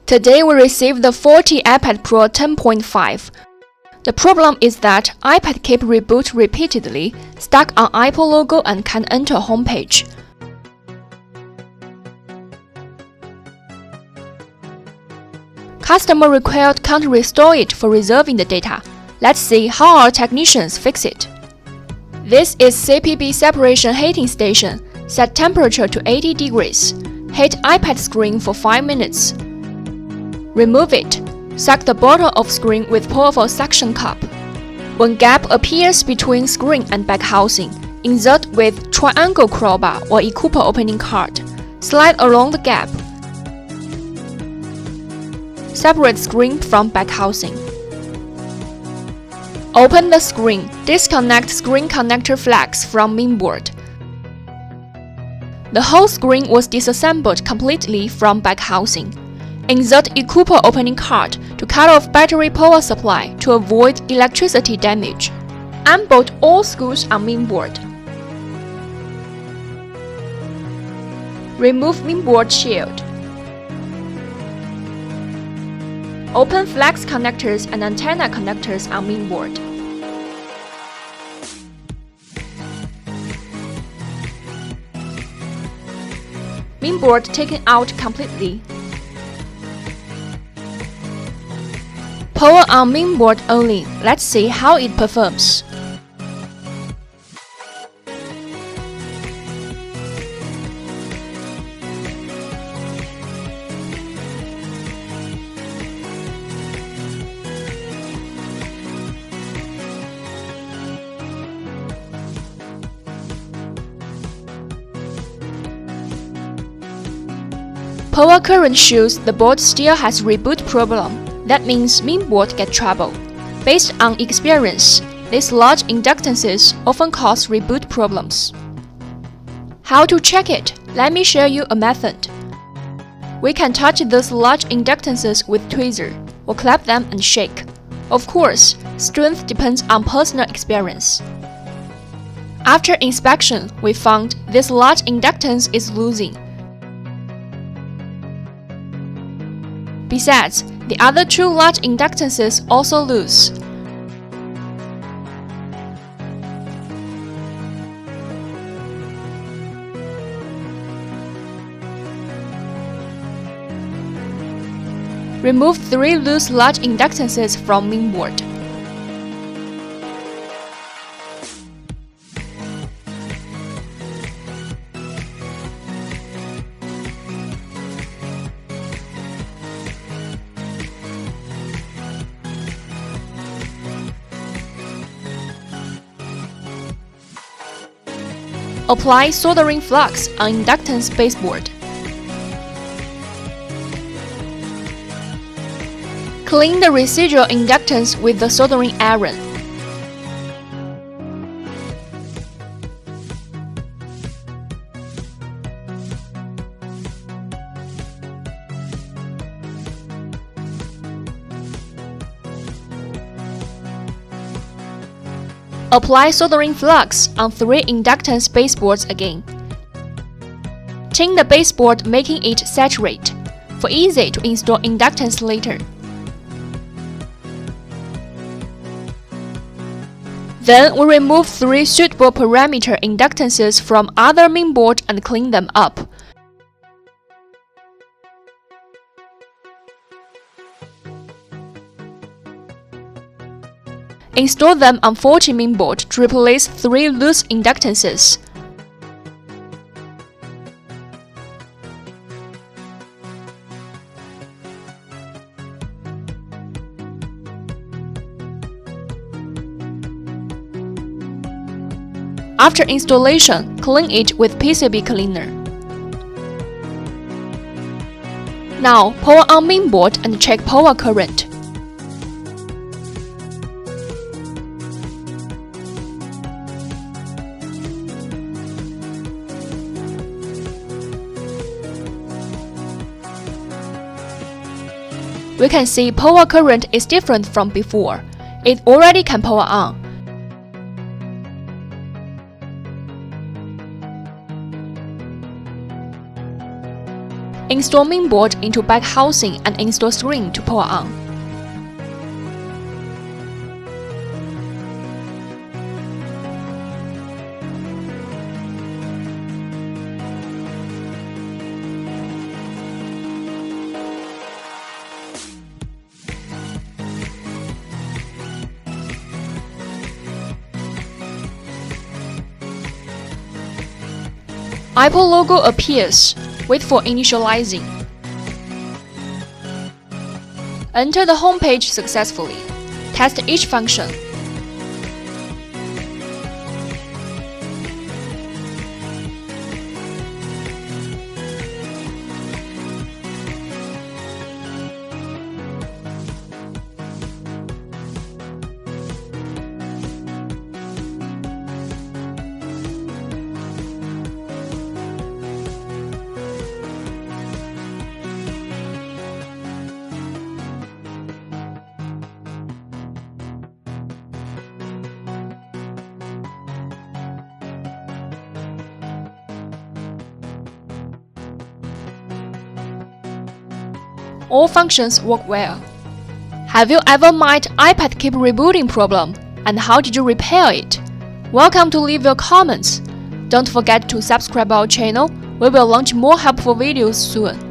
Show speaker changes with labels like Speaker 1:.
Speaker 1: Today we received the faulty iPad Pro 10.5. The problem is that iPad keep reboot repeatedly, stuck on Apple logo and can't enter homepage. Customer required can't restore it for resolving the data. Let's see how our technicians fix it. This is CPB separation heating station. Set temperature to 80 degrees. Heat iPad screen for 5 minutes. Remove it. Suck the bottom of screen with powerful suction cup. When gap appears between screen and back housing, insert with triangle crowbar or Ecooper opening card. Slide along the gap. Separate screen from back housing. Open the screen. Disconnect screen connector flags from mainboard. The whole screen was disassembled completely from back housing. Insert Ecooper opening card to cut off battery power supply to avoid electricity damage. Unbolt all screws on mainboard. Remove mainboard shield. Open flex connectors and antenna connectors on mainboard. Mainboard taken out completely. Power on mainboard only. Let's see how it performs. Power current shows the board still has reboot problem. That means mainboard get trouble. Based on experience, these large inductances often cause reboot problems. How to check it? Let me show you a method. We can touch those large inductances with tweezer, or clap them and shake. Of course, strength depends on personal experience. After inspection, we found this large inductance is losing. Besides, the other two large inductances also lose. Remove 3 loose large inductances from mainboard. Apply soldering flux on inductance baseboard. Clean the residual inductance with the soldering iron. Apply soldering flux on 3 inductance baseboards again. Tin the baseboard, making it saturate, for easy to install inductance later. Then we remove 3 suitable parameter inductances from other mainboard and clean them up. Install them on faulty mainboard to replace 3 loose inductances. After installation, clean it with PCB cleaner. Now, power on mainboard and check power current. We can see power current is different from before. It already can power on. Install mainboard into back housing and install screen to power on. iPad logo appears. Wait for initializing. Enter the home page successfully. Test each function. All functions work well. Have you ever met iPad keep rebooting problem, and how did you repair it? Welcome to leave your comments. Don't forget to subscribe our channel. We will launch more helpful videos soon.